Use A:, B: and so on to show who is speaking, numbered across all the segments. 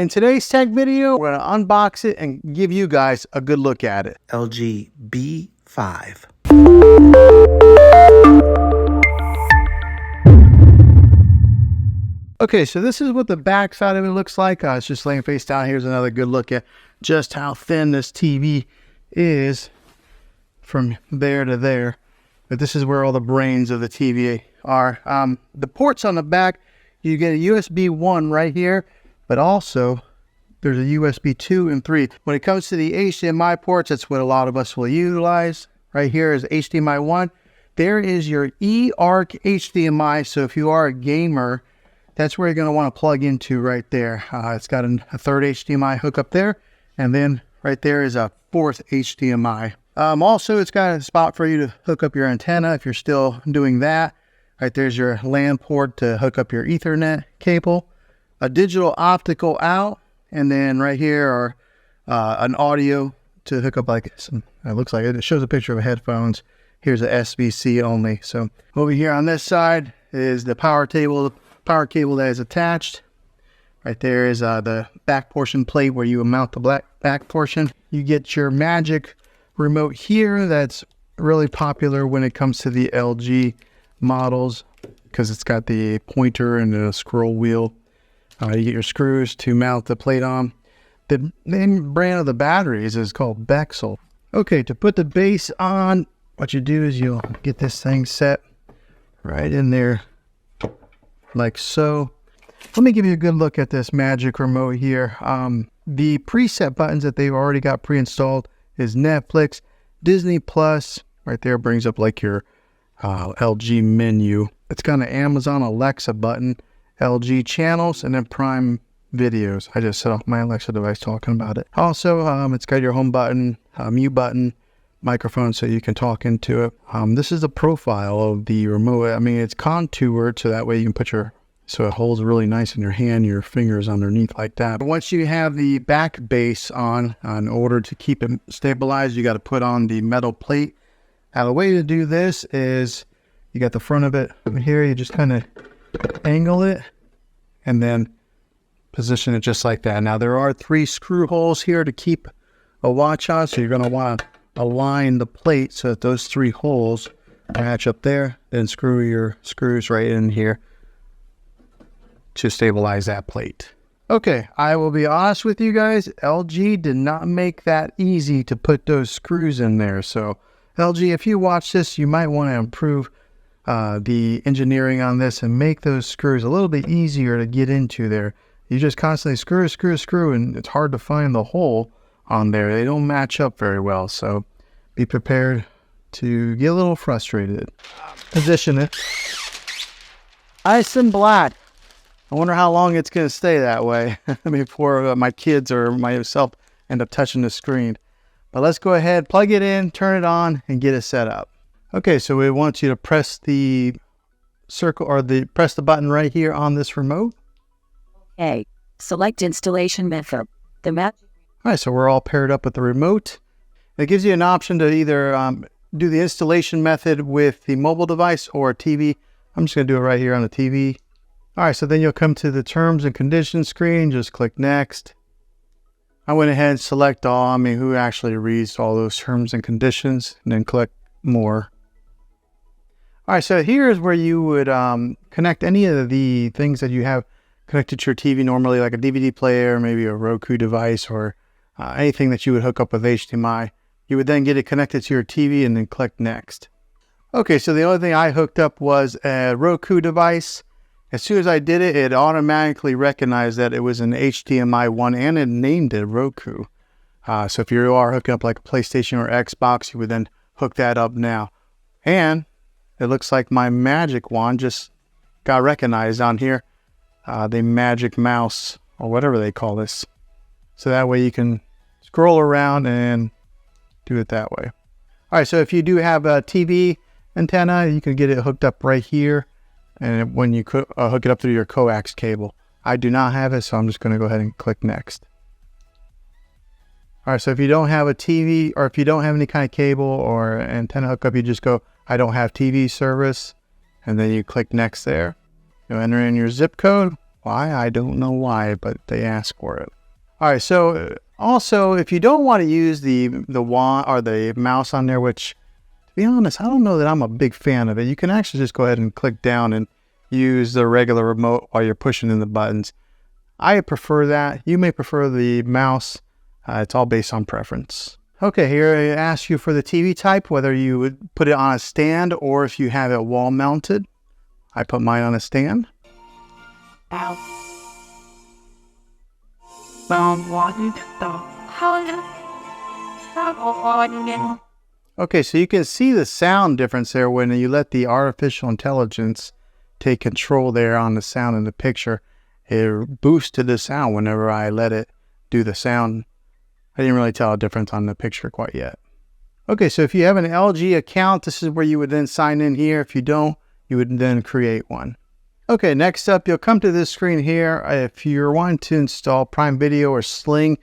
A: In today's tech video, we're going to unbox it and give you guys a good look at it.
B: LG B5.
A: Okay, so this is what the back side of it looks like. It's just laying face down. Here's another good look at just how thin this TV is from there to there. But this is where all the brains of the TV are. The ports on the back, you get a USB 1 right here, but also there's a USB 2 and 3. When it comes to the HDMI ports, that's what a lot of us will utilize. Right here is HDMI 1. There is your eARC HDMI. So if you are a gamer, that's where you're going to want to plug into right there. It's got a third HDMI hookup there. And then right there is a fourth HDMI. Also, it's got a spot for you to hook up your antenna if you're still doing that. Right there's your LAN port to hook up your Ethernet cable. A digital optical out. And then right here are an audio to hook up like some, it looks like it shows a picture of headphones. Here's a SBC only. So over here on this side is the power cable that is attached. Right there is the back portion plate where you mount the back portion. You get your Magic remote here. That's really popular when it comes to the LG models because it's got the pointer and the scroll wheel. You get your screws to mount the plate on. The name brand of the batteries is called Bexel. Okay, to put the base on, what you do is you'll get this thing set right in there like so. Let me give you a good look at this Magic remote here. The preset buttons that they've already got pre-installed is Netflix, Disney Plus. Right there brings up like your LG menu. It's got an Amazon Alexa button, LG channels, and then Prime videos. I just set off my Alexa device talking about it. Also, it's got your home button, mute button, microphone so you can talk into it. This is the profile of the remote. I mean, it's contoured so that way you can put so it holds really nice in your hand, your fingers underneath like that. But once you have the back base on, in order to keep it stabilized, you got to put on the metal plate. Now the way to do this is you got the front of it here, you just kind of angle it and then position it just like that. Now there are 3 screw holes here to keep a watch on, so you're going to want to align the plate so that those 3 holes match up there, then screw your screws right in here to stabilize that plate. Okay, I will be honest with you guys, LG did not make that easy to put those screws in there. So LG, if you watch this, you might want to improve the engineering on this and make those screws a little bit easier to get into there. You just constantly screw, and it's hard to find the hole on there. They don't match up very well, so be prepared to get a little frustrated. Position it. Ice and black. I wonder how long it's going to stay that way before my kids or myself end up touching the screen. But let's go ahead, plug it in, turn it on, and get it set up. Okay, so we want you to press the circle or press the button right here on this remote.
C: Okay, select installation method. All
A: right, so we're all paired up with the remote. It gives you an option to either do the installation method with the mobile device or TV. I'm just going to do it right here on the TV. All right, so then you'll come to the terms and conditions screen. Just click next. I went ahead and select all. I mean, who actually reads all those terms and conditions, and then click more. All right, so here's where you would connect any of the things that you have connected to your TV normally, like a DVD player, maybe a Roku device, or anything that you would hook up with HDMI. You would then get it connected to your TV and then click next. Okay, so the only thing I hooked up was a Roku device. As soon as I did it, it automatically recognized that it was an HDMI 1 and it named it Roku. So if you are hooking up like a PlayStation or Xbox, you would then hook that up now. And it looks like my Magic Wand just got recognized on here. The Magic Mouse or whatever they call this. So that way you can scroll around and do it that way. All right, so if you do have a TV antenna, you can get it hooked up right here. And when you hook it up through your coax cable. I do not have it, so I'm just going to go ahead and click next. All right, so if you don't have a TV or if you don't have any kind of cable or antenna hookup, you just go, I don't have TV service, and then you click next there. You'll enter in your zip code, Why? I don't know why, but they ask for it. All right, so also, if you don't want to use the wand or the mouse on there, which, to be honest, I don't know that I'm a big fan of it. You can actually just go ahead and click down and use the regular remote while you're pushing in the buttons. I prefer that. You may prefer the mouse. It's all based on preference. Okay, here it asks you for the TV type, whether you would put it on a stand or if you have it wall mounted. I put mine on a stand. Okay, so you can see the sound difference there when you let the artificial intelligence take control there on the sound in the picture. It boosted the sound whenever I let it do the sound. I didn't really tell a difference on the picture quite yet. Okay, so if you have an LG account, this is where you would then sign in here. If you don't, you would then create one. Okay, next up, you'll come to this screen here. If you're wanting to install Prime Video or Sling,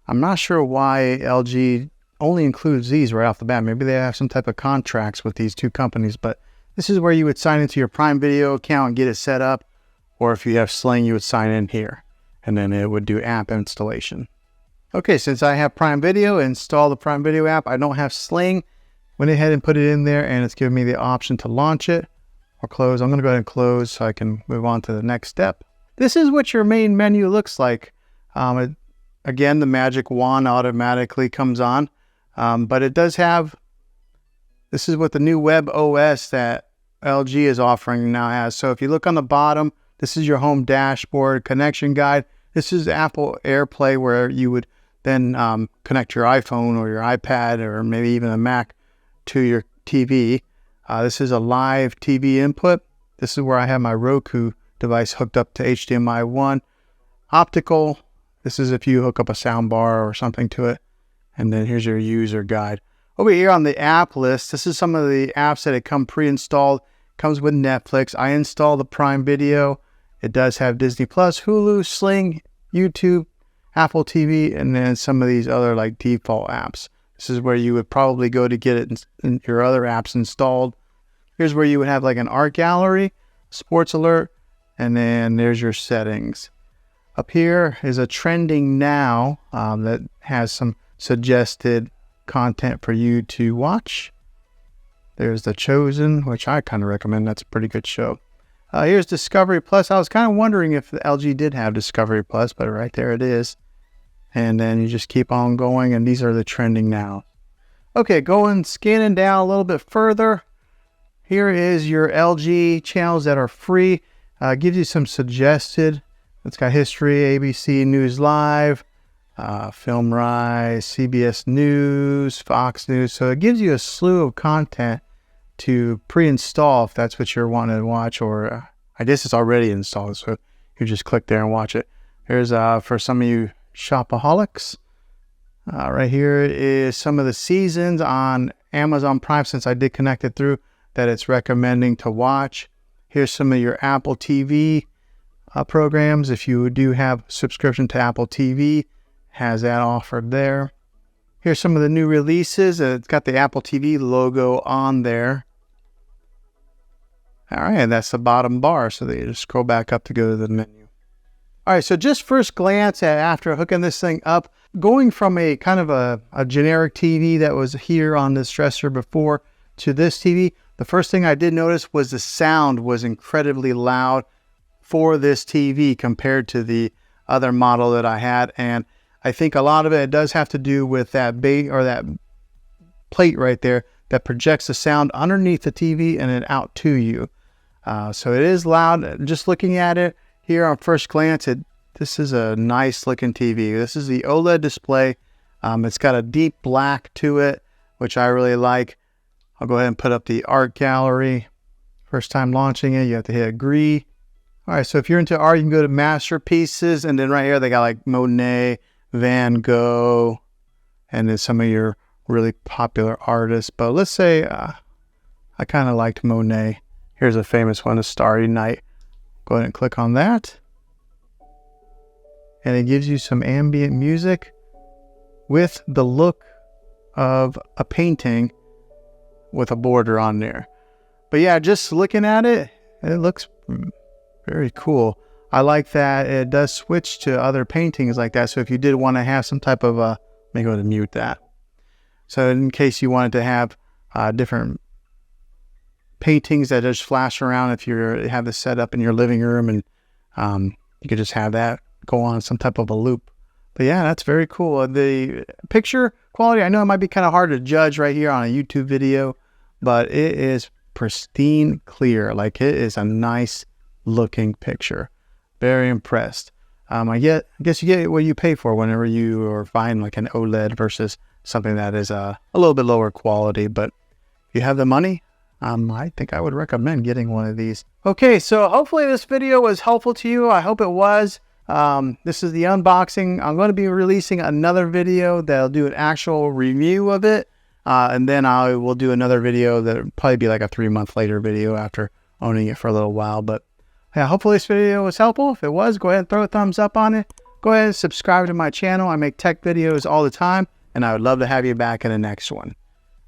A: I'm not sure why LG only includes these right off the bat. Maybe they have some type of contracts with these two companies, but this is where you would sign into your Prime Video account and get it set up. Or if you have Sling, you would sign in here, and then it would do app installation. Okay, since I have Prime Video, install the Prime Video app. I don't have Sling. Went ahead and put it in there, and it's giving me the option to launch it or close. I'm going to go ahead and close so I can move on to the next step. This is what your main menu looks like. Again, the magic wand automatically comes on, but it does have, this is what the new web OS that LG is offering now has. So if you look on the bottom, this is your home dashboard, connection guide. This is Apple AirPlay, where you would then connect your iPhone or your iPad or maybe even a Mac to your TV. This is a live TV input. This is where I have my Roku device hooked up to HDMI 1. Optical, this is if you hook up a sound bar or something to it. And then here's your user guide. Over here on the app list, this is some of the apps that come pre-installed. Comes with Netflix. I installed the Prime Video. It does have Disney Plus, Hulu, Sling, YouTube, Apple TV, and then some of these other like default apps. This is where you would probably go to get it in your other apps installed. Here's where you would have like an art gallery, sports alert, and then there's your settings. Up here is a trending now that has some suggested content for you to watch. There's The Chosen, which I kind of recommend. That's a pretty good show. Here's Discovery Plus. I was kind of wondering if the LG did have Discovery Plus, but right there it is. And then you just keep on going, and these are the trending now. Okay, scanning down a little bit further. Here is your LG channels that are free. Gives you some suggested. It's got history, ABC News Live, Film Rise, CBS News, Fox News. So it gives you a slew of content to pre-install if that's what you're wanting to watch, or I guess it's already installed, so you just click there and watch it. Here's for some of you shopaholics. Right here is some of the seasons on Amazon Prime, since I did connect it through, that it's recommending to watch. Here's some of your Apple TV programs. If you do have subscription to Apple TV, has that offered there. Here's some of the new releases. It's got the Apple TV logo on there. All right, and that's the bottom bar, so they just scroll back up to go to the menu. All right, so just first glance at after hooking this thing up, going from a kind of a generic TV that was here on this dresser before to this TV, the first thing I did notice was the sound was incredibly loud for this TV compared to the other model that I had. And I think a lot of it does have to do with that that plate right there that projects the sound underneath the TV and then out to you. So it is loud. Just looking at it here on first glance, this is a nice looking TV. This is the OLED display. It's got a deep black to it, which I really like. I'll go ahead and put up the art gallery. First time launching it, you have to hit agree. All right, so if you're into art, you can go to masterpieces, and then right here they got like Monet, Van Gogh, and then some of your really popular artists. But let's say I kind of liked Monet. Here's a famous one, A Starry Night. Go ahead and click on that. And it gives you some ambient music with the look of a painting with a border on there. But yeah, just looking at it, it looks very cool. I like that it does switch to other paintings like that. So if you did want to have some type of let me go ahead and mute that. So in case you wanted to have different paintings that just flash around, if you have this set up in your living room, and you could just have that go on some type of a loop. But yeah, that's very cool. The picture quality, I know it might be kind of hard to judge right here on a YouTube video, but it is pristine clear. Like, it is a nice looking picture. Very impressed. I guess you get what you pay for whenever you are buying like an OLED versus something that is a little bit lower quality. But if you have the money, I think I would recommend getting one of these. Okay, so hopefully this video was helpful to you. I hope it was. This is the unboxing. I'm going to be releasing another video that'll do an actual review of it. And then I will do another video that'll probably be like a 3-month later video after owning it for a little while. But yeah, hopefully this video was helpful. If it was, go ahead and throw a thumbs up on it. Go ahead and subscribe to my channel. I make tech videos all the time, and I would love to have you back in the next one.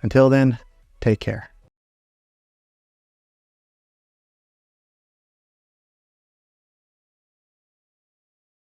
A: Until then, take care.